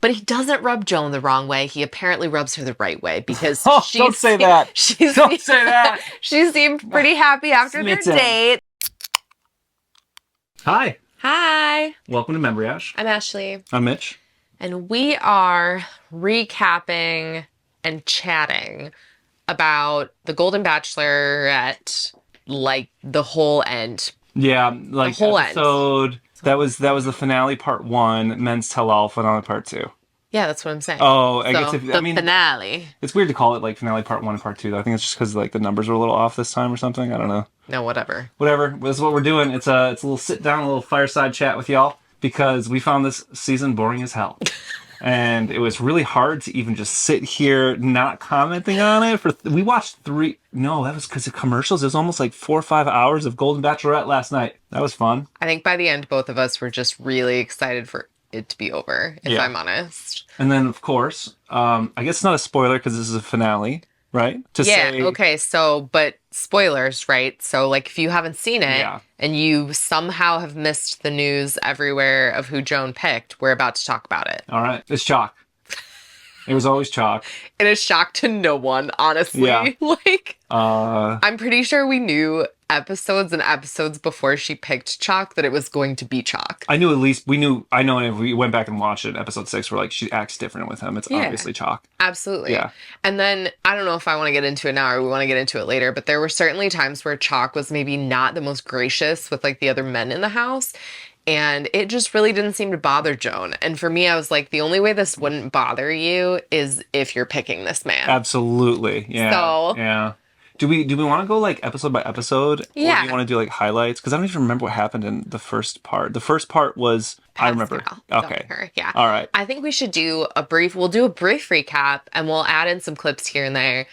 But he doesn't rub Joan the wrong way. He apparently rubs her the right way because don't say that. Don't say that. She seemed pretty happy after their date. Hi. Hi. Welcome to membriash. I'm Ashley. I'm Mitch. And we are recapping and chatting about the Golden Bachelor at like the whole end. Yeah, like the whole episode. End. That was the finale part 1. Men's Tell All finale part 2. Yeah, that's what I'm saying. Oh, I guess the finale. It's weird to call it like finale part 1 and part 2. Though. I think it's just because like the numbers were a little off this time or something. I don't know. No, whatever. Whatever. This is what we're doing. It's a little sit down, a little fireside chat with y'all because we found this season boring as hell. And it was really hard to even just sit here not commenting on it. We watched 3... No, that was because of commercials. It was almost like 4 or 5 hours of Golden Bachelorette last night. That was fun. I think by the end, both of us were just really excited for it to be over, if I'm honest. And then, of course, I guess it's not a spoiler because this is a finale, right? Okay, so, but spoilers, right? So, like, if you haven't seen it and you somehow have missed the news everywhere of who Joan picked, we're about to talk about it. All right. It's chalk. It was always chalk. It is shock to no one, honestly. Yeah. I'm pretty sure we knew episodes and episodes before she picked Chalk that it was going to be Chalk. I know if we went back and watched it, episode 6, where like she acts different with him. It's obviously Chalk. Absolutely. Yeah. And then I don't know if I want to get into it now or we want to get into it later, but there were certainly times where Chalk was maybe not the most gracious with like the other men in the house. And it just really didn't seem to bother Joan. And for me, I was like, the only way this wouldn't bother you is if you're picking this man. Absolutely. Yeah. So, yeah. Do we want to go like episode by episode? Yeah. Or do you want to do like highlights? Because I don't even remember what happened in the first part. The first part was Pascal, I remember. Okay. Her. Yeah. All right. I think we should do a brief recap and we'll add in some clips here and there.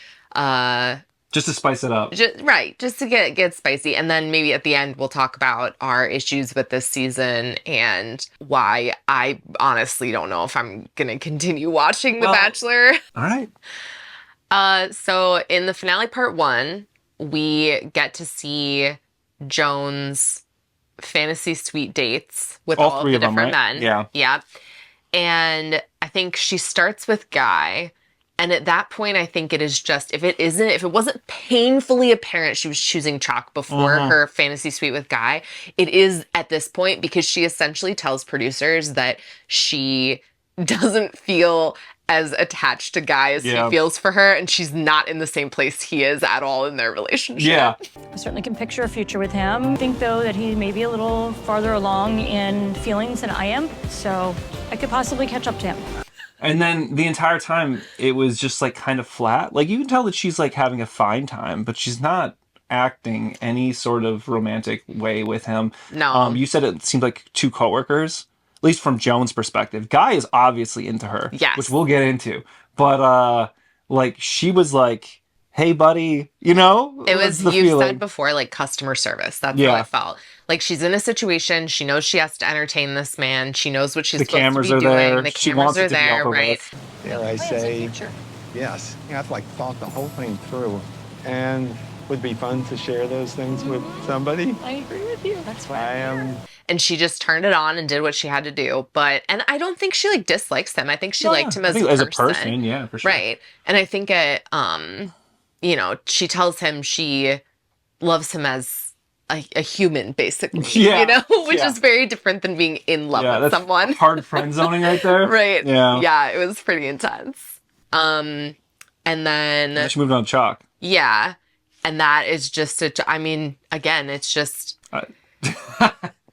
Just to spice it up. Just to get spicy. And then maybe at the end we'll talk about our issues with this season and why I honestly don't know if I'm going to continue watching The Bachelor. All right. So in the finale part 1, we get to see Joan's fantasy suite dates with all of the different men. Yeah. Yeah. And I think she starts with Guy. And at that point, I think it is just, if it wasn't painfully apparent she was choosing Chalk before her fantasy suite with Guy, it is at this point because she essentially tells producers that she doesn't feel as attached to Guy as he feels for her, and she's not in the same place he is at all in their relationship. Yeah. I certainly can picture a future with him. I think, though, that he may be a little farther along in feelings than I am, so I could possibly catch up to him. And then the entire time, it was just like kind of flat. Like you can tell that she's like having a fine time, but she's not acting any sort of romantic way with him. No. You said it seemed like 2 coworkers. At least from Joan's perspective. Guy is obviously into her. Yes. Which we'll get into. But, like, she was like, hey, buddy, you know? It was, you said before, like, customer service. That's how I felt. Like, she's in a situation. She knows she has to entertain this man. She knows what she's supposed to be doing. There. The cameras are there, right? Dare I say, yes. I've, like, thought the whole thing through. And would be fun to share those things with somebody. I agree with you. That's why I am... And she just turned it on and did what she had to do. And I don't think she like dislikes him. I think she liked him as a person. Yeah, for sure. Right. And I think she tells him she loves him as a human, basically. Yeah. Which is very different than being in love with someone. Hard friend zoning right there. Right. Yeah. Yeah, it was pretty intense. And then she moved on to Chalk. Yeah. And that is just again, it's just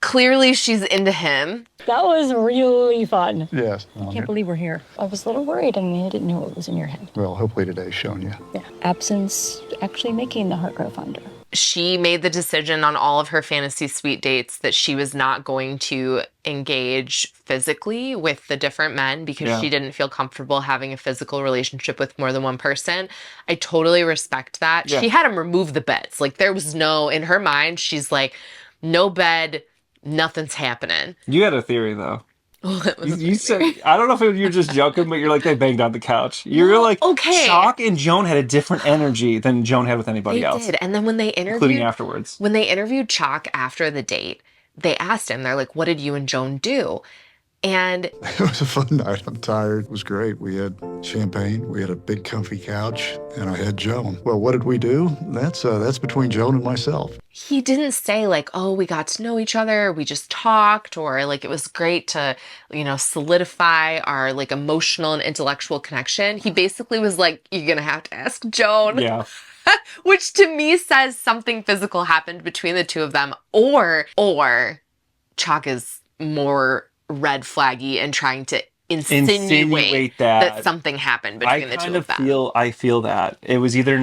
clearly she's into him. That was really fun. Yes. I can't believe we're here. I was a little worried. I mean, I didn't know what was in your head. Well, hopefully today's shown you. Yeah. Absence actually making the heart grow fonder. She made the decision on all of her fantasy suite dates that she was not going to engage physically with the different men because she didn't feel comfortable having a physical relationship with more than one person. I totally respect that. Yeah. She had him remove the beds. Like there was in her mind, she's like, no bed, nothing's happening. You had a theory though. You said, I don't know if you're just joking, but you're like, they banged on the couch. You're like, okay. Chalk and Joan had a different energy than Joan had with anybody else. They did. And then when they interviewed... Including afterwards. When they interviewed Chalk after the date, they asked him, they're like, what did you and Joan do? And It was a fun night. I'm tired. It was great. We had champagne. We had a big comfy couch, and I had Joan. Well, what did we do? That's between Joan and myself. he didn't say like, oh, we got to know each other, we just talked, or like it was great to, solidify our like emotional and intellectual connection. He basically was like, you're gonna have to ask Joan. Yeah. Which to me says something physical happened between the two of them, or Chalk is more red flaggy and trying to insinuate that something happened between the two of them. I feel that it was either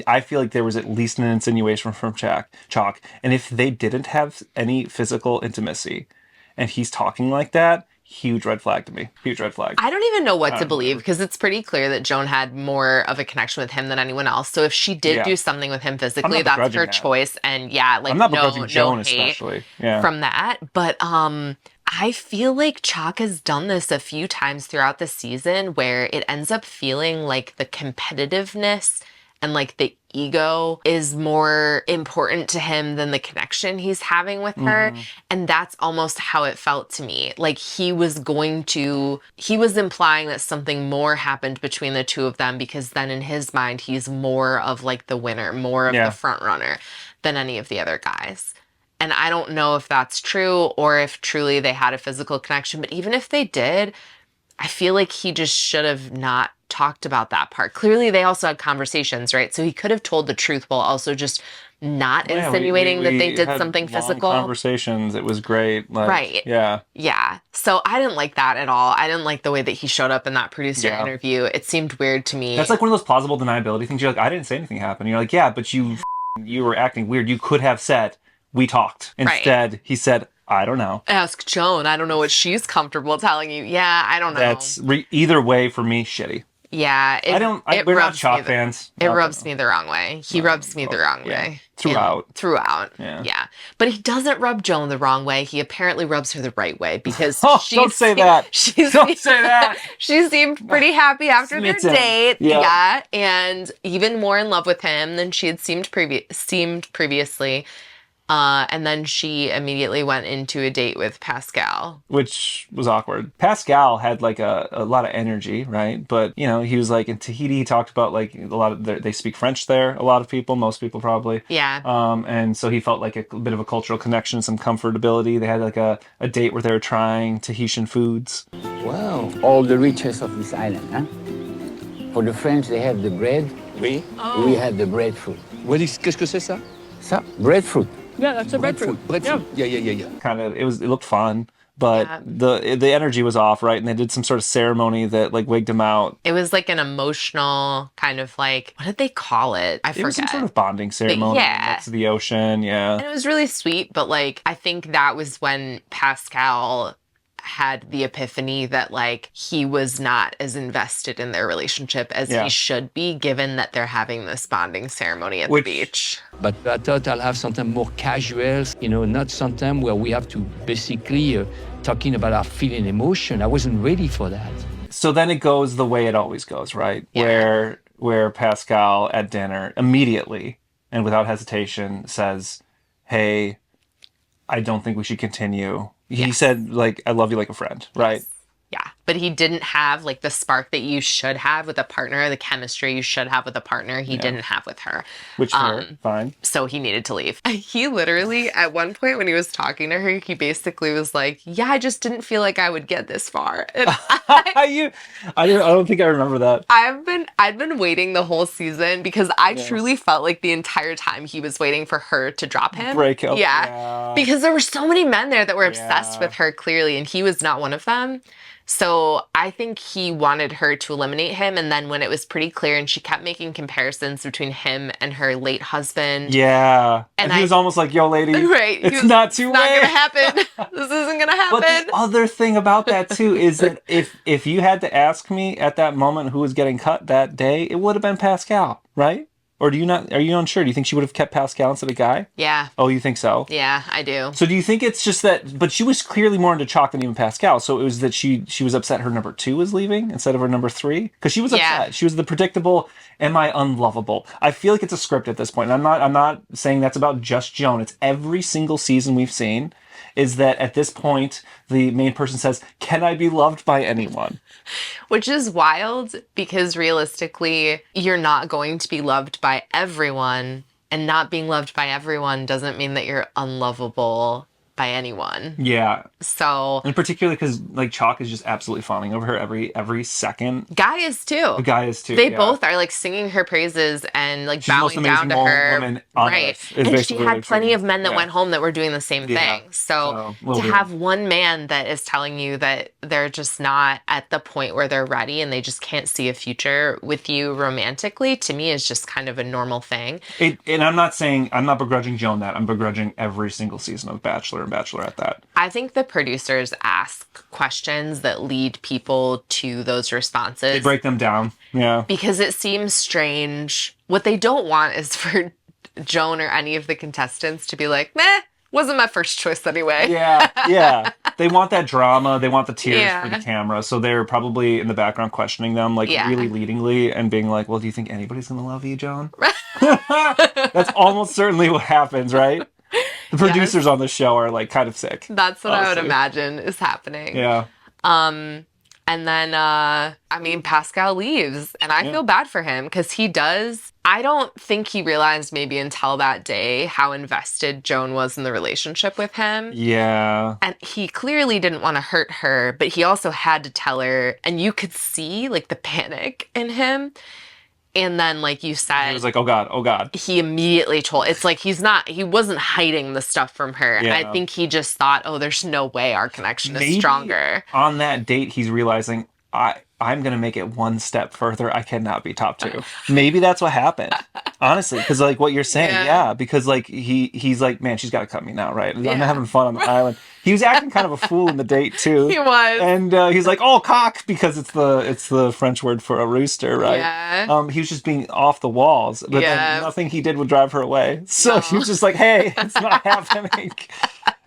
I feel like there was at least an insinuation from Chalk, and if they didn't have any physical intimacy, and he's talking like that, huge red flag to me. Huge red flag. I don't even know what to believe, because it's pretty clear that Joan had more of a connection with him than anyone else. So if she did do something with him physically, that's her choice. And I'm not begrudging Joan especially. Yeah. From that. But I feel like Chalk has done this a few times throughout the season where it ends up feeling like the competitiveness and like the ego is more important to him than the connection he's having with her. And that's almost how it felt to me. Like he was implying that something more happened between the two of them, because then in his mind, he's more of like the winner, more of the front runner than any of the other guys. And I don't know if that's true or if truly they had a physical connection. But even if they did, I feel like he just should have not talked about that part. Clearly, they also had conversations, right? So he could have told the truth while also just not insinuating that they did something physical. Conversations. It was great. Right. Yeah. Yeah. So I didn't like that at all. I didn't like the way that he showed up in that producer interview. It seemed weird to me. That's like one of those plausible deniability things. You're like, I didn't say anything happened. You're like, yeah, but you were acting weird. You could have said, we talked. Instead, he said, I don't know. Ask Joan. I don't know what she's comfortable telling you. Yeah, I don't know. That's either way for me, shitty. Yeah. We're not Chalk fans. It rubs me the wrong way. He rubs me the wrong way. Throughout. Yeah. But he doesn't rub Joan the wrong way. He apparently rubs her the right way, because don't say that. Don't say that. She seemed pretty happy after their date. Yeah. And even more in love with him than she had seemed previously. And then she immediately went into a date with Pascal, which was awkward. Pascal had like a lot of energy, right? But he was like in Tahiti. He talked about like a lot of they speak French there. A lot of people, most people probably. Yeah. And so he felt like a bit of a cultural connection, some comfortability. They had like a date where they were trying Tahitian foods. Wow, all the riches of this island, huh? For the French, they have the bread. Oui. Oh. We have the breadfruit. Qu'est-ce que c'est ça? Ça, breadfruit. Yeah, that's a breadfruit. Yeah. Kind of, it looked fun, but the energy was off, right? And they did some sort of ceremony that like wigged him out. It was like an emotional kind of like, what did they call it? I forget. It was some sort of bonding ceremony next to the ocean, And it was really sweet, but like I think that was when Pascal had the epiphany that like he was not as invested in their relationship as he should be, given that they're having this bonding ceremony at the beach. But I thought I'll have something more casual, not something where we have to basically talking about our feeling emotion. I wasn't ready for that. So then it goes the way it always goes, right? Yeah. Where Pascal at dinner immediately and without hesitation says, hey, I don't think we should continue. He said, like, I love you like a friend, right? Yes. Yeah. But he didn't have, like, the spark that you should have with a partner, the chemistry you should have with a partner, he didn't have with her. Which, fine. So he needed to leave. He literally, at one point when he was talking to her, he basically was like, yeah, I just didn't feel like I would get this far. And I don't think I remember that. I've been waiting the whole season, because I truly felt like the entire time he was waiting for her to drop him. Break up. Yeah. Because there were so many men there that were obsessed with her, clearly, and he was not one of them. So I think he wanted her to eliminate him. And then when it was pretty clear and she kept making comparisons between him and her late husband. Yeah. And he was almost like, yo, lady, it's not too late. It's not going to happen. This isn't going to happen. But the other thing about that, too, is that if you had to ask me at that moment who was getting cut that day, it would have been Pascal, right? Or are you unsure? Do you think she would have kept Pascal instead of Guy? Yeah. Oh, you think so? Yeah, I do. So do you think it's just that, but she was clearly more into Chalk than even Pascal, so it was that she was upset her number 2 was leaving instead of her number 3? Because she was upset. She was the predictable, am I unlovable? I feel like it's a script at this point. And I'm not saying that's about just Joan. It's every single season we've seen. is that at this point, the main person says, "Can I be loved by anyone?" Which is wild because realistically, you're not going to be loved by everyone. And not being loved by everyone doesn't mean that you're unlovable by anyone. Yeah. So, And particularly because like Chalk is just absolutely fawning over her every second. Guy is too. The guy is too. They yeah. both are like singing her praises and like She's the most bowing down to amazing her. woman on Right. earth, is And she basically what they're had plenty saying. of men that Yeah. went home that were doing the same Yeah. thing. So little to weird. have one man that is telling you that they're just not at the point where they're ready and they just can't see a future with you romantically, to me is just kind of a normal thing. And I'm not begrudging Joan that. I'm begrudging every single season of Bachelor and Bachelorette that. I think the producers ask questions that lead people to those responses. They break them down. Yeah. Because it seems strange. What they don't want is for Joan or any of the contestants to be like, meh, wasn't my first choice anyway. Yeah. Yeah. They want that drama. They want the tears for Yeah. the camera. So they're probably in the background questioning them, like Yeah. really leadingly and being like, well, do you think anybody's going to love you, Joan? That's almost certainly what happens, right? The producers on the show are like kind of sick. That's what I would honestly. imagine is happening. Yeah. And then, Pascal leaves, and I feel bad for him because I don't think he realized maybe until that day how invested Joan was in the relationship with him. Yeah. And he clearly didn't want to hurt her, but he also had to tell her, and you could see like the panic in him. And then, like you said, He was like, oh God, oh God. he immediately told, it's like he wasn't hiding the stuff from her. Yeah. I think he just thought, oh, there's no way our connection is Maybe stronger. on that date, he's realizing, I'm going to make it one step further. I cannot be top 2. Maybe that's what happened. Honestly, because like what you're saying, yeah, because like he's like, man, she's got to cut me now, right? I'm having fun on the island. He was acting kind of a fool in the date too. He was. And he's like, oh, cock, because it's the French word for a rooster, right? Yeah. He was just being off the walls, but then nothing he did would drive her away. So he was just like, hey, it's not happening.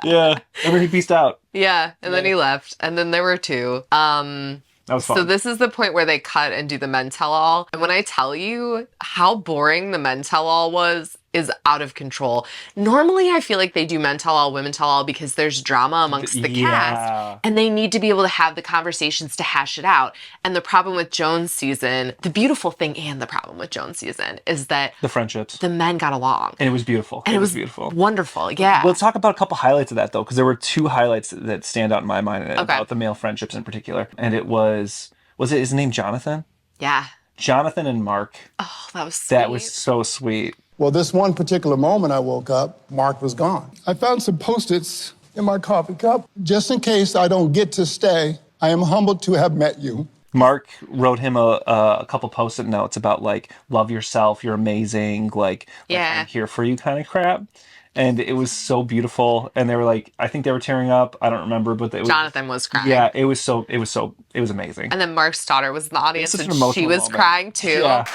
Yeah. And then he peaced out. Yeah. And then he left. And then there were 2. That was fun. So this is the point where they cut and do the men tell all. And when I tell you how boring the men tell all was, is out of control. Normally, I feel like they do men tell all, women tell all because there's drama amongst the cast and they need to be able to have the conversations to hash it out. And the problem with Joan's season, the beautiful thing and the problem with Joan's season is that the friendships. the men got along. And it was beautiful. And it was beautiful. Wonderful. Yeah. Well, let's talk about a couple highlights of that, though, because there were 2 highlights that stand out in my mind about the male friendships in particular. And it was it his name Jonathan? Yeah. Jonathan and Mark. Oh, that was sweet. That was so sweet. Well, this one particular moment I woke up, Mark was gone. I found some Post-its in my coffee cup. Just in case I don't get to stay, I am humbled to have met you. Mark wrote him a couple Post-it notes about, like, love yourself, you're amazing, like I'm here for you kind of crap. And it was so beautiful. And they were like, I think they were tearing up. I don't remember, but Jonathan was crying. Yeah, it was amazing. And then Mark's daughter was in the audience and she emotional was moment. crying too. Yeah.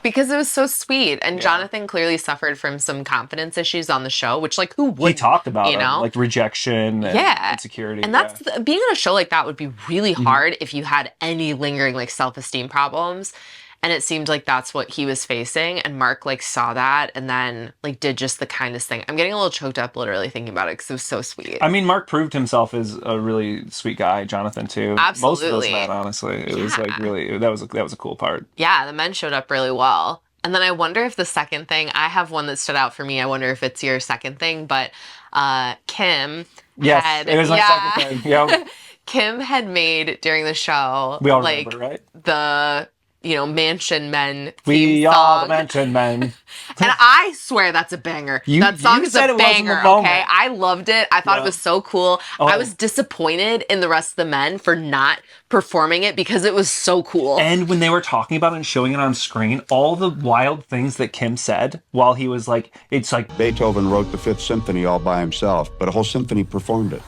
Because it was so sweet. And Jonathan clearly suffered from some confidence issues on the show, which, like, who would? He talked about you it, know? like rejection and insecurity. And that's being on a show like that would be really hard if you had any lingering, like, self-esteem problems. And it seemed like that's what he was facing. And Mark, like, saw that and then, like, did just the kindest thing. I'm getting a little choked up literally thinking about it because it was so sweet. I mean, Mark proved himself as a really sweet guy. Jonathan, too. Absolutely. Most of those men, honestly. It was, like, really... That was a cool part. Yeah, the men showed up really well. And then I wonder if the second thing... I have one that stood out for me. I wonder if it's your second thing. But Kim Yes, it was my second thing. Yep. Kim had made, during the show... We all like, remember, right? The... Mansion Men We theme are song. the Mansion Men. And I swear that's a banger. That song is said a it was in the banger, moment. okay? I loved it. I thought it was so cool. I Oh. was disappointed in the rest of the men for not performing it because it was so cool. And when they were talking about it and showing it on screen, all the wild things that Kim said while he was like, it's like... Beethoven wrote the Fifth Symphony all by himself, but a whole symphony performed it.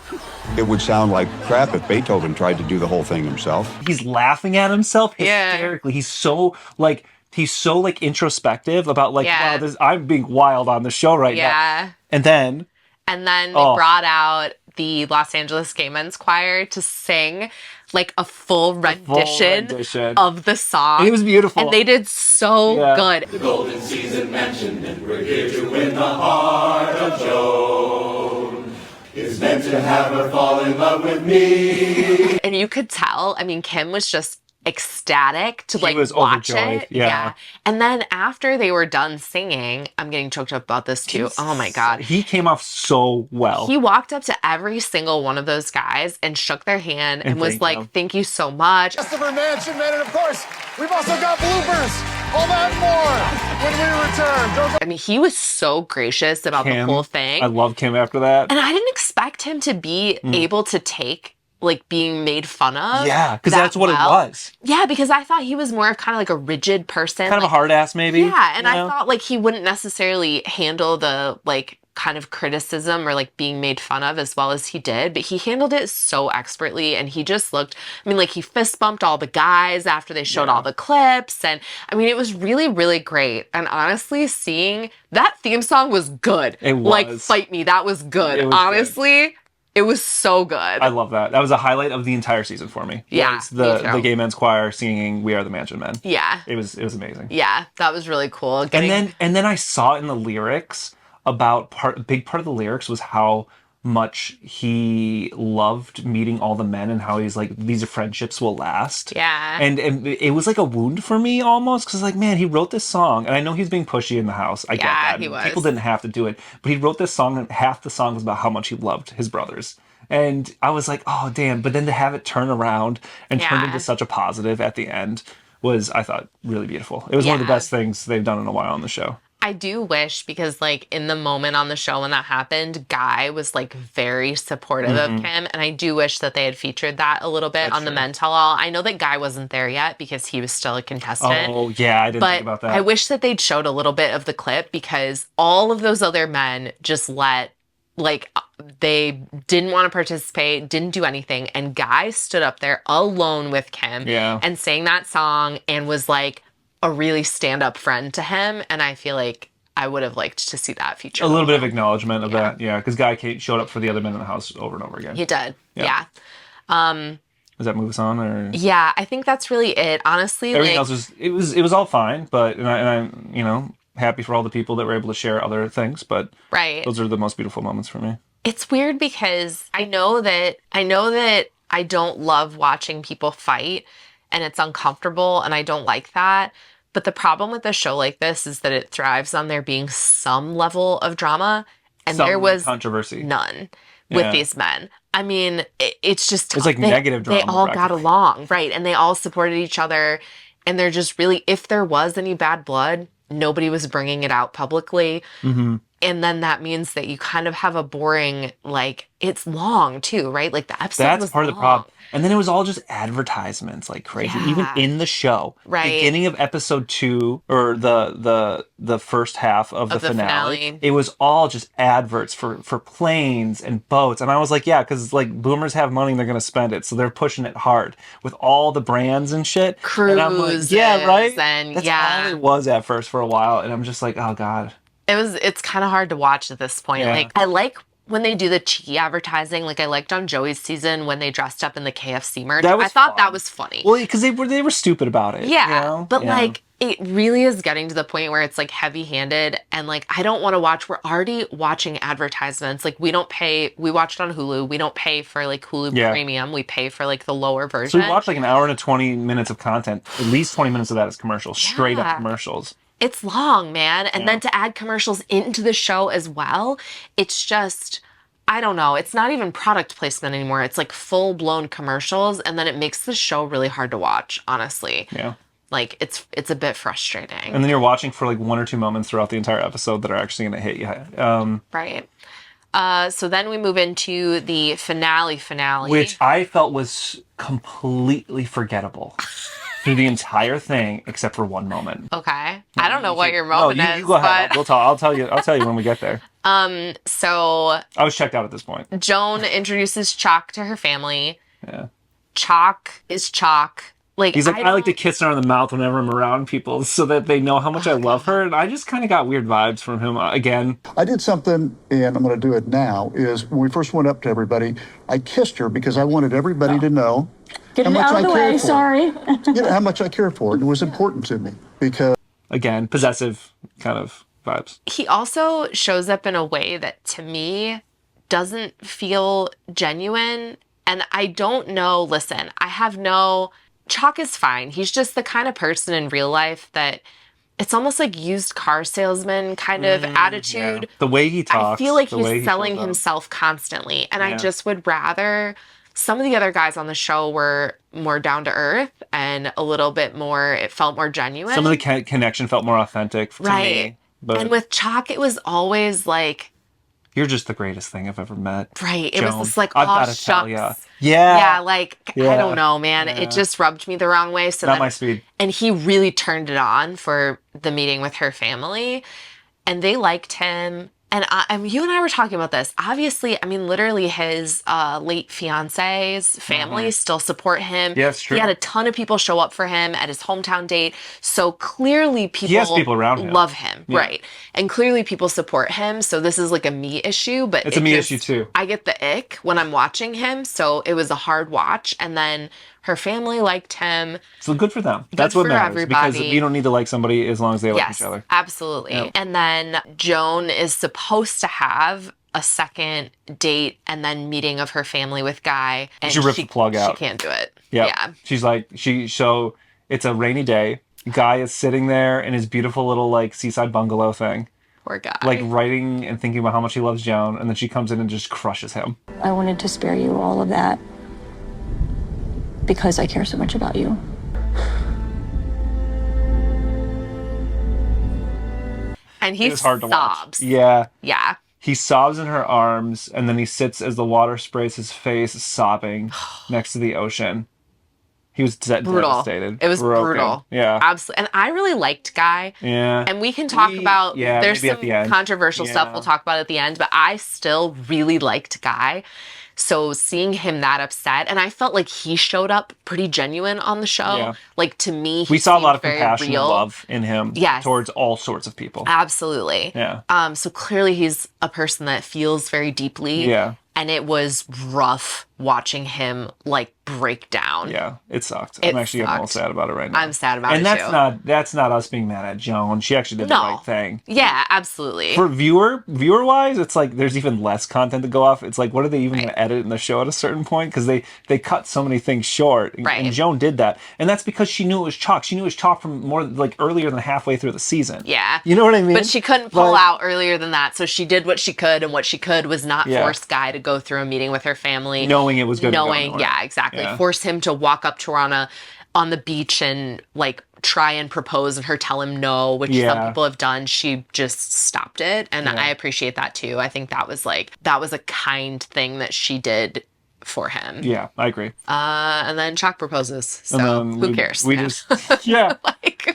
It would sound like crap if Beethoven tried to do the whole thing himself. He's laughing at himself hysterically. He's so introspective about like, wow, I'm being wild on the show right now. Yeah. And then they brought out the Los Angeles Gay Men's Choir to sing like a full rendition of the song. And it was beautiful. And they did so good. The golden season mentioned, and we're here to win the heart of Joan. It's meant to have her fall in love with me. And you could tell, I mean, Kim was just ecstatic to like was watch overjoyed. it. Yeah. And then after they were done singing, I'm getting choked up about this too. Oh my God. He came off so well. He walked up to every single one of those guys and shook their hand and was like, thank you so much. Christopher Mansion, man, and of course, we've also got bloopers. All that and more when we return. I mean, he was so gracious about the whole thing. I love Kim after that. And I didn't expect him to be able to take like being made fun of. Yeah, because that's what it was. Yeah, because I thought he was more of kind of like a rigid person. Kind of a hard ass, maybe. Yeah, and I thought like he wouldn't necessarily handle the like kind of criticism or like being made fun of as well as he did, but he handled it so expertly, and he just looked, I mean, like he fist bumped all the guys after they showed all the clips, and I mean, it was really, really great. And honestly, seeing that theme song was good. It was. Like, Fight Me, that was good. It was honestly, good. It was so good. I love that. That was a highlight of the entire season for me. Yeah, was the Gay Men's Choir singing "We Are the Mansion Men." Yeah, it was amazing. Yeah, that was really cool. And then I saw in the lyrics about a big part of the lyrics was how much he loved meeting all the men and how he's like, these friendships will last. Yeah. And it was like a wound for me almost, because like, man, he wrote this song, and I know he's being pushy in the house. I get that. He was. People didn't have to do it, but he wrote this song, and half the song was about how much he loved his brothers. And I was like, oh damn, but then to have it turn around and turn into such a positive at the end was, I thought, really beautiful. It was one of the best things they've done in a while on the show. I do wish, because like in the moment on the show when that happened, Guy was like very supportive of Kim, and I do wish that they had featured that a little bit on the Men Tell All. I know that Guy wasn't there yet because he was still a contestant. Oh yeah, I didn't think about that. I wish that they'd showed a little bit of the clip, because all of those other men just they didn't want to participate, didn't do anything, and Guy stood up there alone with Kim and sang that song and was like a really stand-up friend to him, and I feel like I would have liked to see that feature. A little bit of acknowledgement of that, because Guy showed up for the other men in the house over and over again. He did, yeah. Does that move us on, or? Yeah, I think that's really it. Honestly, everything else was all fine, but and I'm happy for all the people that were able to share other things, but those are the most beautiful moments for me. It's weird because I know that I don't love watching people fight, and it's uncomfortable, and I don't like that. But the problem with a show like this is that it thrives on there being some level of drama, and there was controversy, none with these men. I mean, it's just it's like negative drama. They all got along, right? And they all supported each other, and they're just really, if there was any bad blood, nobody was bringing it out publicly. And then that means that you kind of have a boring, like, it's long too, right? Like the episode was part long. of the problem. And then it was all just advertisements like crazy, even in the show. Right. Beginning of episode 2, or the first half of the finale, it was all just adverts for planes and boats. And I was like, yeah, because like boomers have money and they're going to spend it. So they're pushing it hard with all the brands and shit. Cruises. And I'm like, yeah, right? And that's all it was at first for a while. And I'm just like, oh God. It's kind of hard to watch at this point. Like, I like when they do the cheeky advertising. Like, I liked on Joey's season when they dressed up in the KFC merch. I thought that was funny. Well, because they were stupid about it. Yeah, but like, it really is getting to the point where it's like heavy-handed, and like, I don't want to watch. We're already watching advertisements. Like, we don't pay. We watched on Hulu. We don't pay for like Hulu Premium. We pay for like the lower version. So we watched like an hour and 20 minutes of content. At least 20 minutes of that is commercials, straight up commercials. It's long, man. And then to add commercials into the show as well, it's just, I don't know. It's not even product placement anymore. It's like full-blown commercials, and then it makes the show really hard to watch, honestly. Yeah. Like, it's a bit frustrating. And then you're watching for like 1 or 2 moments throughout the entire episode that are actually going to hit you. Right. So then we move into the finale. Which I felt was completely forgettable. Through the entire thing, except for one moment. Okay, I don't know what your moment is. You go ahead. But... I'll tell you when we get there. So I was checked out at this point. Joan introduces Chalk to her family. Yeah. Chalk is Chalk. Like, He's like, I like to don't- kiss her on the mouth whenever I'm around people so that they know how much I love her. And I just kind of got weird vibes from him again. I did something, and I'm going to do it now, is when we first went up to everybody, I kissed her because I wanted everybody to know Get how it much out I of the cared way, for her. sorry. You know, how much I cared for it. It was important to me because Again, possessive kind of vibes. he also shows up in a way that to me doesn't feel genuine. And I don't know, listen, Chalk is fine. He's just the kind of person in real life that it's almost like used car salesman kind of attitude. The way he talks. I feel like the way he's he selling shows up. himself constantly. And I Yeah. just would rather some of the other guys on the show were more down to earth and a little bit more, it felt more genuine. Some of the connection felt more authentic to Right. me. But And with Chalk, it was always like, you're just the greatest thing I've ever met. right. It Joan. was just like, I've oh, gotta shucks. tell ya. Yeah. Yeah, like, I Yeah. don't know, man. Yeah. It just rubbed me the wrong way. So Not then, my speed. And he really turned it on for the meeting with her family. And they liked him. And you and I were talking about this. Obviously, I mean, literally his late fiance's family still support him. Yeah, it's true. He had a ton of people show up for him at his hometown date. So clearly people, He has people around him. love him. Yeah. Right. And clearly people support him. So this is like a me issue. But It's a me issue too. I get the ick when I'm watching him. So it was a hard watch. And then her family liked him. So good for them. That's what for matters. Because everybody. you don't need to like somebody as long as they like Yes, each other. absolutely. Yep. And then Joan is supposed to have a second date and then meeting of her family with Guy. And She ripped the plug out. She can't do it. Yep. Yeah. She's like, so it's a rainy day. Guy is sitting there in his beautiful little like seaside bungalow thing, Poor Guy. like writing and thinking about how much he loves Joan, and then she comes in and just crushes him. I wanted to spare you all of that because I care so much about you. and he It was hard to watch. sobs. Yeah. Yeah. He sobs in her arms, and then he sits as the water sprays his face, sobbing next to the ocean. He was Brutal. devastated. It was broken. brutal. Yeah. Absolutely. And I really liked Guy. Yeah. And we can talk about, yeah, there's maybe at some the end. controversial stuff Yeah. we'll talk about at the end, but I still really liked Guy. So seeing him that upset, and I felt like he showed up pretty genuine on the show. Yeah. Like to me, he We saw a lot seemed of very compassion real. and love in him Yes. towards all sorts of people. Absolutely. Yeah. So clearly he's a person that feels very deeply. Yeah. And it was rough watching him like break down. Yeah, it sucked. It I'm actually getting a little sucked. sad about it right now. I'm sad about and it that's too. that's not us being mad at Joan. She actually did the No. right thing. Yeah, absolutely. For viewer wise, it's like there's even less content to go off. It's like, what are they even going to edit in the show at a certain point? Because they cut so many things short. Right. And Joan did that, and that's because she knew it was chalk. She knew it was chalk from more like earlier than halfway through the season. Yeah. You know what I mean? But she couldn't pull Like- out earlier than that. So she did what she could, and what she could was not Yeah. force Guy to go through a meeting with her family. Knowing it was good to go Knowing, nowhere. yeah, exactly. Yeah. Force him to walk up to her on the beach and like try and propose and her tell him no, which some Yeah. people have done. She just stopped it. And Yeah. I appreciate that too. I think that was a kind thing that she did for him. Yeah, I agree. And then Chuck proposes. So And then who cares? We man? just yeah.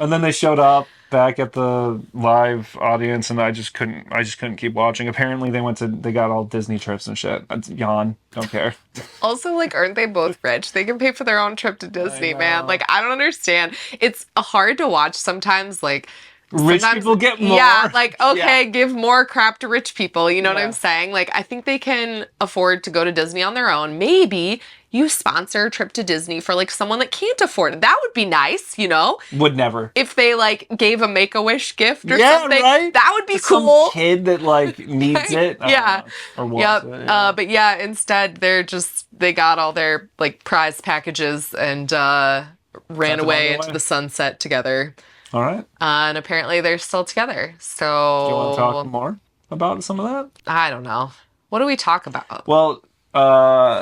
And then they showed up back at the live audience, and I just couldn't keep watching. Apparently, they got all Disney trips and shit. Yawn. Don't care. Also, like, aren't they both rich? They can pay for their own trip to Disney, man. Like, I don't understand. It's hard to watch sometimes, like, Rich sometimes- people get more. Yeah, like, okay, Yeah. give more crap to rich people. You know what Yeah. I'm saying? Like, I think they can afford to go to Disney on their own. Maybe you sponsor a trip to Disney for, like, someone that can't afford it. That would be nice, you know? Would never. If they, like, gave a Make-A-Wish gift or Yeah, something. right? That would be Some cool. kid that like needs it. I don't Yeah. know, or wants Yep. it. Yeah. But yeah, instead they got all their like prize packages and ran away into the sunset together. All right. And apparently they're still together. So Do you want to talk more about some of that? I don't know. What do we talk about? Well,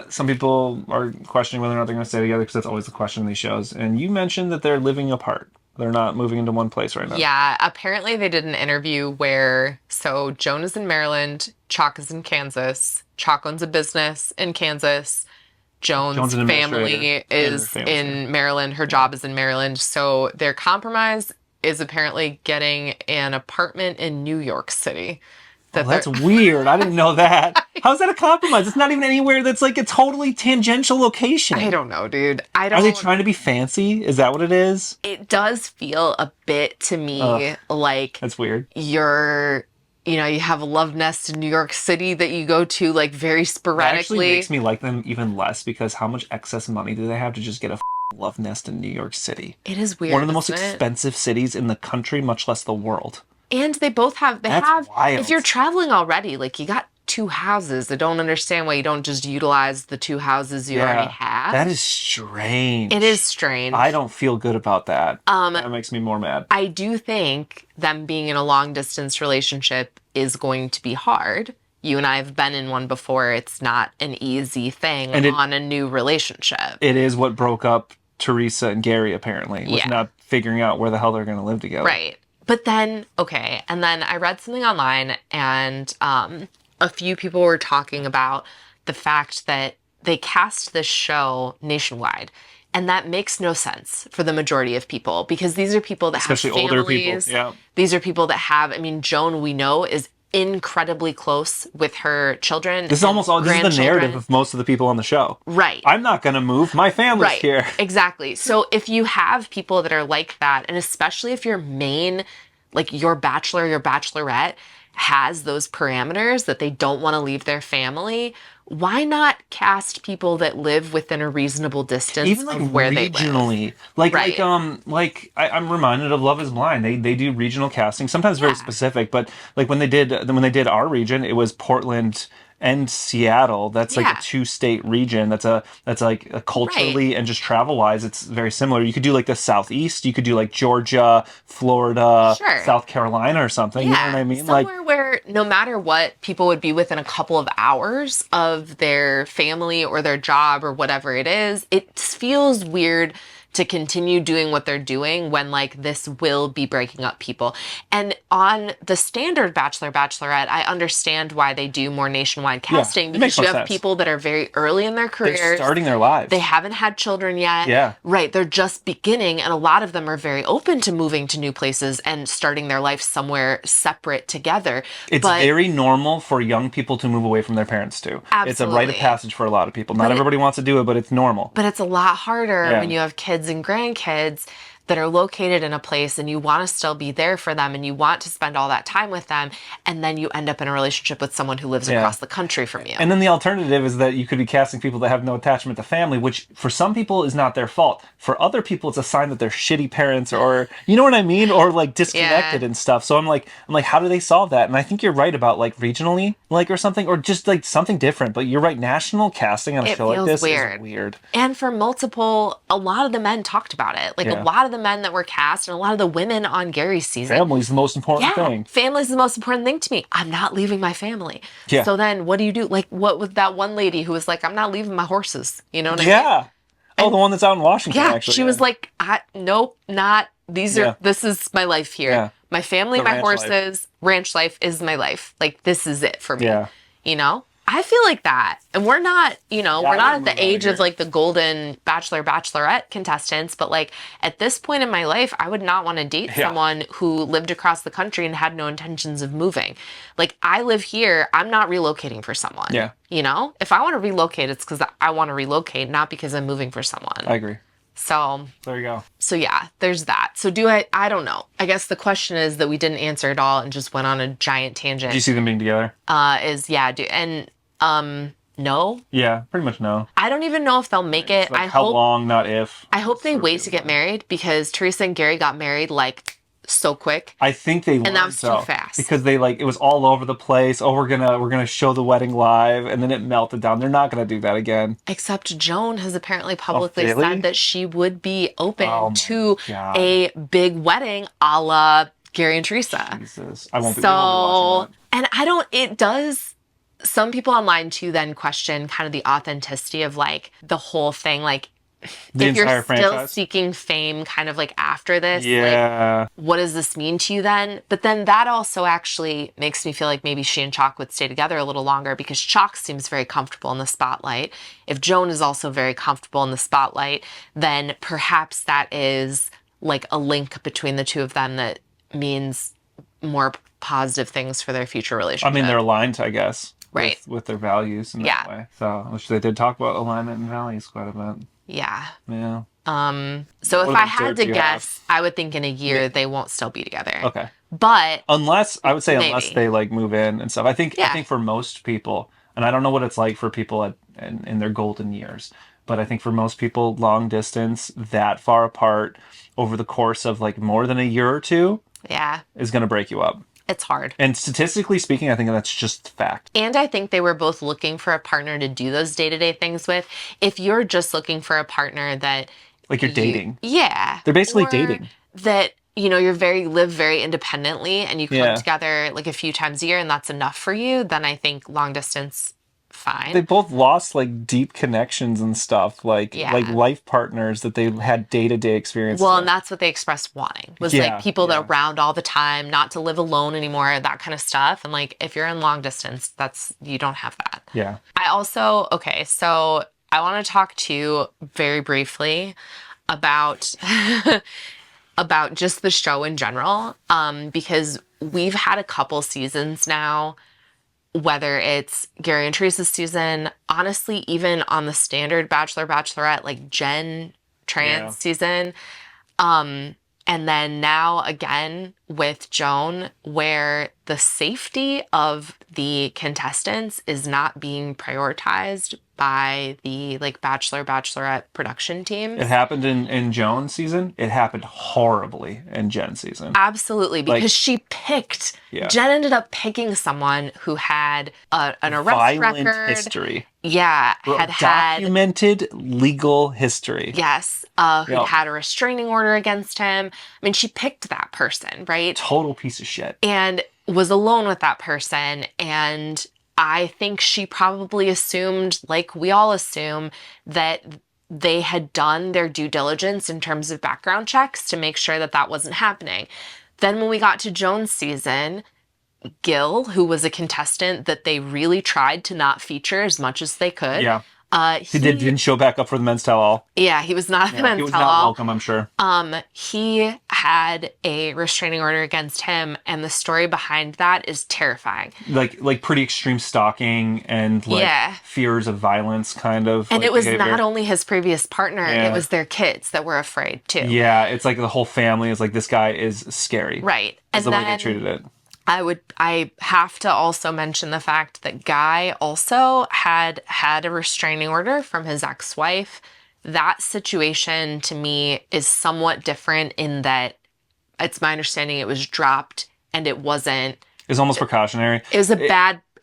some people are questioning whether or not they're going to stay together because that's always the question in these shows. And you mentioned that they're living apart. They're not moving into one place right now. Yeah, apparently they did an interview where Joan is in Maryland, Chalk is in Kansas. Chalk owns a business in Kansas. Joan's an family administrator. is And her family's in Maryland. Her job is in Maryland. So their compromise is apparently getting an apartment in New York City. that That's they're- weird. I didn't know that. How's that a compromise? It's not even anywhere that's like a totally tangential location. I don't know, dude. I don't. Are they trying to be fancy? Is that what it is? It does feel a bit to me Ugh, like that's weird. you have a love nest in New York City that you go to like very That sporadically. actually makes me like them even less because how much excess money do they have to just get a love nest in New York City? It is weird. One of the most isn't it? expensive cities in the country, much less the world. And they both have. That's wild. If you're traveling already, like you got 2 houses. I don't understand why you don't just utilize the 2 houses you already have. That is strange. It is strange. I don't feel good about that. That makes me more mad. I do think them being in a long distance relationship is going to be hard. You and I have been in one before. It's not an easy thing on a new relationship. It is what broke up Teresa and Gary, apparently, with not figuring out where the hell they're going to live together. Right. But then, okay, and then I read something online, and a few people were talking about the fact that they cast this show nationwide. And that makes no sense for the majority of people because these are people that Especially have families. older people. Yeah. These are people that have, I mean, Joan, we know, is incredibly close with her children. This is almost all, this is the narrative of most of the people on the show. Right. I'm not going to move. My family's here. Exactly. So if you have people that are like that, and especially if your main, like your bachelor, your bachelorette has those parameters that they don't want to leave their family, why not cast people that live within a reasonable distance Even like of where regionally, they live? I'm reminded of Love Is Blind. They do regional casting, sometimes very specific, but like when they did our region, it was Portland and Seattle. That's like a 2-state region. That's like a culturally and just travel wise, it's very similar. You could do like the Southeast. You could do like Georgia, Florida, South Carolina, or something. You know what I mean? Somewhere where no matter what, people would be within a couple of hours of their family or their job or whatever it is. It feels weird to continue doing what they're doing when like this will be breaking up people. And on the standard Bachelor, Bachelorette, I understand why they do more nationwide casting because you have people that are very early in their careers. They're starting their lives. They haven't had children yet. Yeah. Right. They're just beginning. And a lot of them are very open to moving to new places and starting their life somewhere separate together. It's very normal for young people to move away from their parents too. Absolutely. It's a rite of passage for a lot of people. Not everybody wants to do it, but it's normal. But it's a lot harder when you have kids and grandkids that are located in a place and you want to still be there for them and you want to spend all that time with them, and then you end up in a relationship with someone who lives across the country from you. And then the alternative is that you could be casting people that have no attachment to family, which for some people is not their fault. For other people, it's a sign that they're shitty parents, or you know what I mean, or like disconnected and stuff. So I'm like, how do they solve that? And I think you're right about like regionally, like or something, or just like something different. But you're right, national casting on a show like this is weird. And for multiple, a lot of the men talked about it. Like a lot of the men that were cast and a lot of the women on Gary's season. Family's the most important thing. Family's the most important thing to me. I'm not leaving my family. Yeah. So then what do you do? Like what with that one lady who was like, I'm not leaving my horses. You know what I mean? Yeah. Oh, the one that's out in Washington, actually. She was like, nope, not, this is my life here. Yeah. My family, The my ranch horses, ranch life is my life. Like, this is it for me. Yeah. You know? I feel like that. And we're not, we're not at the age of like the Golden Bachelor, Bachelorette contestants, but like at this point in my life, I would not want to date someone who lived across the country and had no intentions of moving. Like, I live here, I'm not relocating for someone. Yeah. You know? If I want to relocate, it's because I want to relocate, not because I'm moving for someone. I agree. So there you go. So yeah, there's that. So I don't know. I guess the question is that we didn't answer it all and just went on a giant tangent. Do you see them being together? No. Yeah, pretty much no. I don't even know if they'll make it. Like how long, not if. I hope they wait to get married because Teresa and Gary got married like so quick. I think they and that was too fast because they it was all over the place. Oh, we're gonna show the wedding live, and then it melted down. They're not gonna do that again. Except Joan has apparently publicly said that she would be open to a big wedding, a la Gary and Teresa. Jesus, I won't be. So, and it does. Some people online too then question kind of the authenticity of like the whole thing, like. If you're still seeking fame kind of like after this, like, what does this mean to you then? But then that also actually makes me feel like maybe she and Chalk would stay together a little longer because Chalk seems very comfortable in the spotlight. If Joan is also very comfortable in the spotlight, then perhaps that is like a link between the two of them that means more positive things for their future relationship. I mean, they're aligned, I guess. Right. With their values in that way. So, which they did talk about alignment and values quite a bit. Yeah. Yeah. So if What I other had dirt to do you guess, I would think in a year they won't still be together. Okay. But unless unless maybe. they like move in and stuff. I think for most people, and I don't know what it's like for people in their golden years, but I think for most people, long distance that far apart over the course of like more than a year or two, is going to break you up. It's hard. And statistically speaking, I think that's just fact. And I think they were both looking for a partner to do those day-to-day things with. If you're just looking for a partner that like you're dating. Yeah. They're basically dating. That, you know, live very independently and you come together like a few times a year and that's enough for you, then I think long distance, fine. They both lost like deep connections and stuff, like life partners that they had day-to-day experiences. Well, with. and that's what they expressed wanting was like people that are around all the time, not to live alone anymore, that kind of stuff. And like if you're in long distance, you don't have that. Yeah. I also so I want to talk to you very briefly about about just the show in general, because we've had a couple seasons now, whether it's Gary and Teresa's season, honestly, even on the standard Bachelor, Bachelorette, like Jen Trans season, and then now again with Joan, where the safety of the contestants is not being prioritized by the like Bachelor, Bachelorette production teams. It happened in Joan's season. It happened horribly in Jen's season. Absolutely, because she picked, Jen ended up picking someone who had an arrest violent record. history. Yeah, had documented legal history. Yes, who had a restraining order against him. I mean, she picked that person, right? Total piece of shit. And was alone with that person. And I think she probably assumed, like we all assume, that they had done their due diligence in terms of background checks to make sure that that wasn't happening. Then when we got to Joan's season, Gil, who was a contestant that they really tried to not feature as much as they could. Yeah. He didn't show back up for the men's tell-all. Yeah, he was not at the men's he was tell-all. not welcome, I'm sure. He had a restraining order against him, and the story behind that is terrifying. Like pretty extreme stalking and like fears of violence kind of. And like, it was behavior. not only his previous partner, it was their kids that were afraid too. Yeah, it's like the whole family is like, this guy is scary. Right. That's the way they treated it. I have to also mention the fact that Guy also had a restraining order from his ex-wife. That situation to me is somewhat different in that it's my understanding it was dropped and it wasn't. It's almost precautionary. It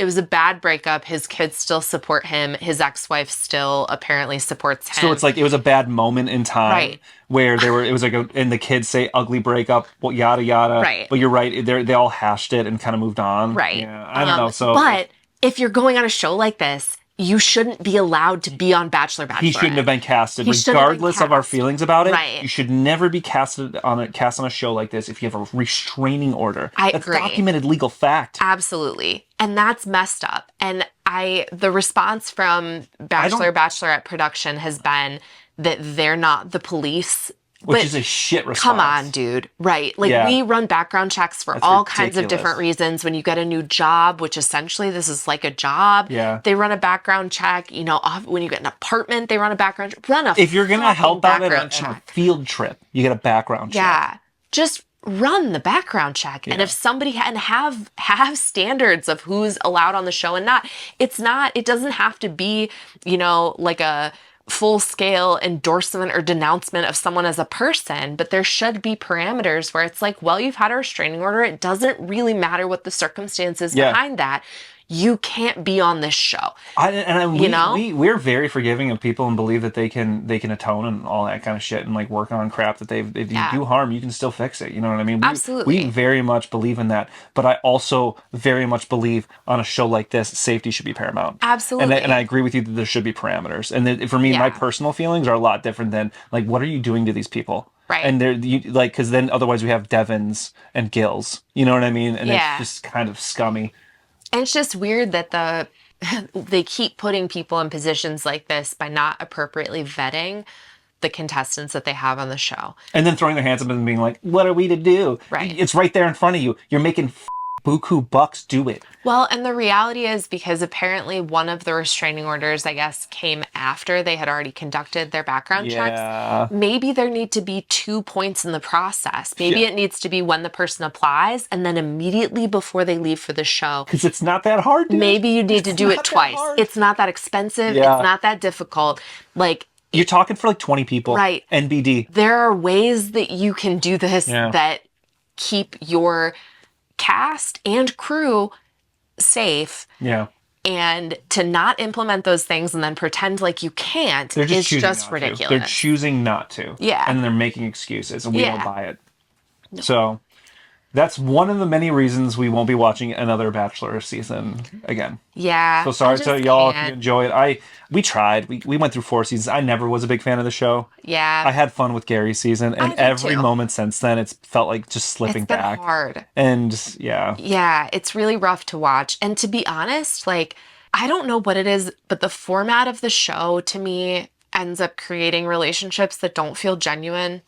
was a bad breakup. His kids still support him. His ex-wife still apparently supports him. So it's like it was a bad moment in time, right? Where it was like, and the kids say ugly breakup, well, yada yada. Right. But you're right. They all hashed it and kind of moved on. Right. Yeah. I don't know. So, but if you're going on a show like this, you shouldn't be allowed to be on Bachelor, Bachelorette. He shouldn't have been casted, regardless of our feelings about it. Right. You should never be cast on a show like this if you have a restraining order. I That's agree. Documented legal fact. Absolutely. And that's messed up. And the response from Bachelor, Bachelorette production has been that they're not the police. Which is a shit response. Come on, dude. Right. Like, we run background checks for all kinds of different reasons. When you get a new job, which essentially this is like a job, they run a background check. You know, when you get an apartment, they run a background check. If you're going to help out at a field trip, you get a background check. Yeah. Just run the background check. And if somebody have standards of who's allowed on the show and not, it doesn't have to be, you know, like a full-scale endorsement or denouncement of someone as a person, but there should be parameters where it's like, well, you've had a restraining order. It doesn't really matter what the circumstances behind that. You can't be on this show. We're very forgiving of people and believe that they can atone and all that kind of shit and like work on crap that if you do harm, you can still fix it. You know what I mean? Absolutely. We very much believe in that, but I also very much believe on a show like this, safety should be paramount. Absolutely. And I agree with you that there should be parameters. And that for me, my personal feelings are a lot different than like, what are you doing to these people? Right. And because then otherwise we have Devons and Gills. You know what I mean? And it's just kind of scummy. And it's just weird that they keep putting people in positions like this by not appropriately vetting the contestants that they have on the show. And then throwing their hands up and being like, what are we to do? Right. It's right there in front of you. You're making buku bucks, do it. Well, and the reality is, because apparently one of the restraining orders, I guess, came after they had already conducted their background checks. Maybe there need to be 2 points in the process. Maybe it needs to be when the person applies and then immediately before they leave for the show. Because it's not that hard, dude. Maybe you need to do it twice. It's not that expensive. It's not that difficult. Like, you're talking for like 20 people. Right. NBD. There are ways that you can do this that keep your cast and crew safe. Yeah. And to not implement those things and then pretend like you can't is just ridiculous. They're choosing not to. Yeah. And they're making excuses, and we don't buy it. No. So that's one of the many reasons we won't be watching another Bachelor season again. Yeah. So sorry to y'all if you enjoy it. We tried. We went through 4 seasons. I never was a big fan of the show. Yeah. I had fun with Gary's season, and every moment since then, it's felt like just slipping back. It's been hard. And yeah. Yeah, it's really rough to watch. And to be honest, like, I don't know what it is, but the format of the show to me ends up creating relationships that don't feel genuine.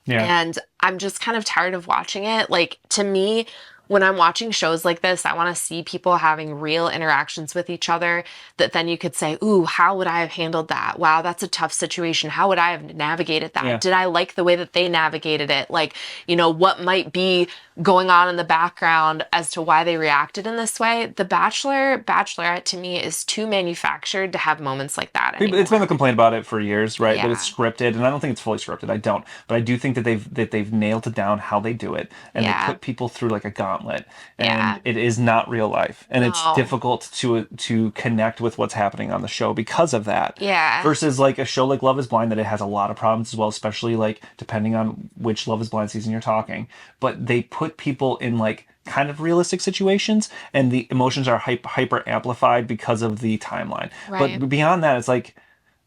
Yeah. And I'm just kind of tired of watching it. Like, to me, when I'm watching shows like this, I want to see people having real interactions with each other that then you could say, ooh, how would I have handled that? Wow, that's a tough situation. How would I have navigated that? Yeah. Did I like the way that they navigated it? Like, you know, what might be going on in the background as to why they reacted in this way? The Bachelor, Bachelorette to me is too manufactured to have moments like that anymore. It's been a complaint about it for years, right? Yeah. That it's scripted, and I don't think it's fully scripted. I don't, but I do think that they've nailed it down how they do it, and they put people through like a gauntlet, and it is not real life, and it's difficult to connect with what's happening on the show because of that. Yeah. Versus like a show like Love Is Blind that it has a lot of problems as well, especially like depending on which Love Is Blind season you're talking, but they put people in like kind of realistic situations, and the emotions are hyper amplified because of the timeline. Right. But beyond that, it's like,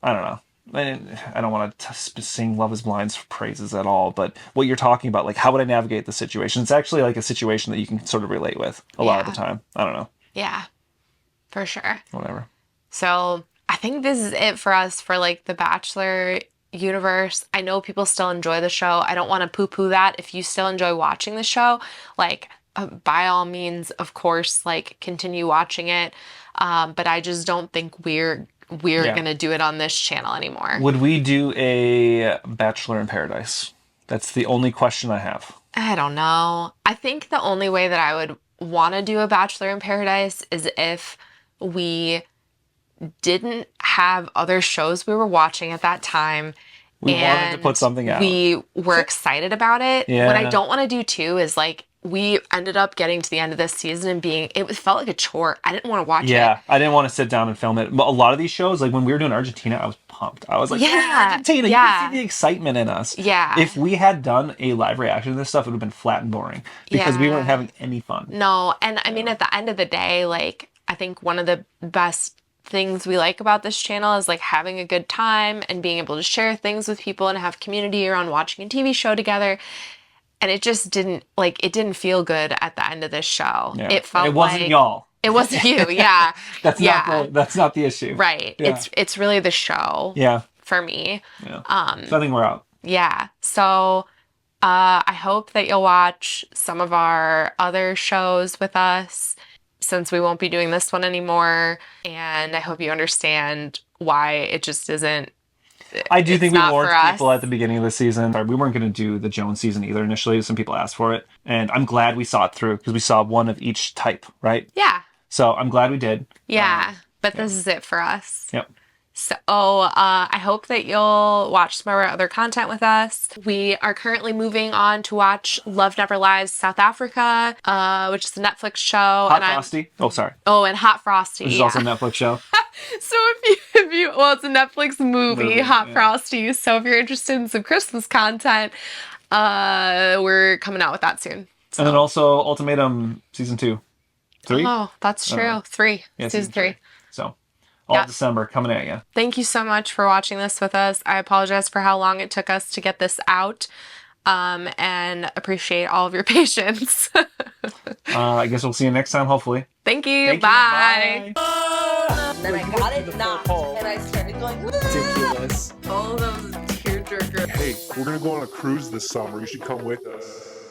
I don't know. I don't want to sing Love Is Blind's praises at all, but what you're talking about, like, how would I navigate the situation? It's actually like a situation that you can sort of relate with a lot of the time. I don't know. Yeah, for sure. Whatever. So I think this is it for us for like the Bachelor universe. I know people still enjoy the show. I don't want to poo-poo that. If you still enjoy watching the show, like, by all means, of course, like, continue watching it. But I just don't think we're going to do it on this channel anymore. Would we do a Bachelor in Paradise? That's the only question I have. I don't know. I think the only way that I would want to do a Bachelor in Paradise is if we didn't have other shows we were watching at that time. We wanted to put something out. We were excited about it. Yeah. What I don't want to do too is like, we ended up getting to the end of this season and it felt like a chore. I didn't want to watch it. Yeah, I didn't want to sit down and film it. But a lot of these shows, like when we were doing Argentina, I was pumped. I was like, Argentina, you can see the excitement in us. Yeah. If we had done a live reaction to this stuff, it would have been flat and boring because we weren't having any fun. No, and I mean, at the end of the day, like, I think one of the best things we like about this channel is like having a good time and being able to share things with people and have community around watching a TV show together. And it just didn't feel good at the end of this show. Yeah. It felt it wasn't like y'all. It wasn't you, yeah. that's not the issue. Right. Yeah. It's really the show. Yeah. For me. Yeah. So I think we're out. Yeah. So I hope that you'll watch some of our other shows with us since we won't be doing this one anymore. And I hope you understand why it just isn't. I do think we warned people at the beginning of the season. We weren't going to do the Joan season either initially. Some people asked for it. And I'm glad we saw it through because we saw one of each type, right? Yeah. So I'm glad we did. Yeah. But this is it for us. Yep. So I hope that you'll watch some of our other content with us. We are currently moving on to watch Love Never Lies South Africa, which is a Netflix show. Hot Frosty. Oh, sorry. Oh, and Hot Frosty. Which is also a Netflix show. So if you, well, it's a Netflix movie, Hot Frosty. So if you're interested in some Christmas content, we're coming out with that soon. So. And then also Ultimatum season 2. 3? Oh, that's true. 3. Yeah, season 3. So all December coming at you. Thank you so much for watching this with us. I apologize for how long it took us to get this out. And appreciate all of your patience. I guess we'll see you next time, hopefully. Thank you. Bye. And then I got it knocked, and I started going, ridiculous. All those teardrops. We're going to go on a cruise this summer. You should come with us.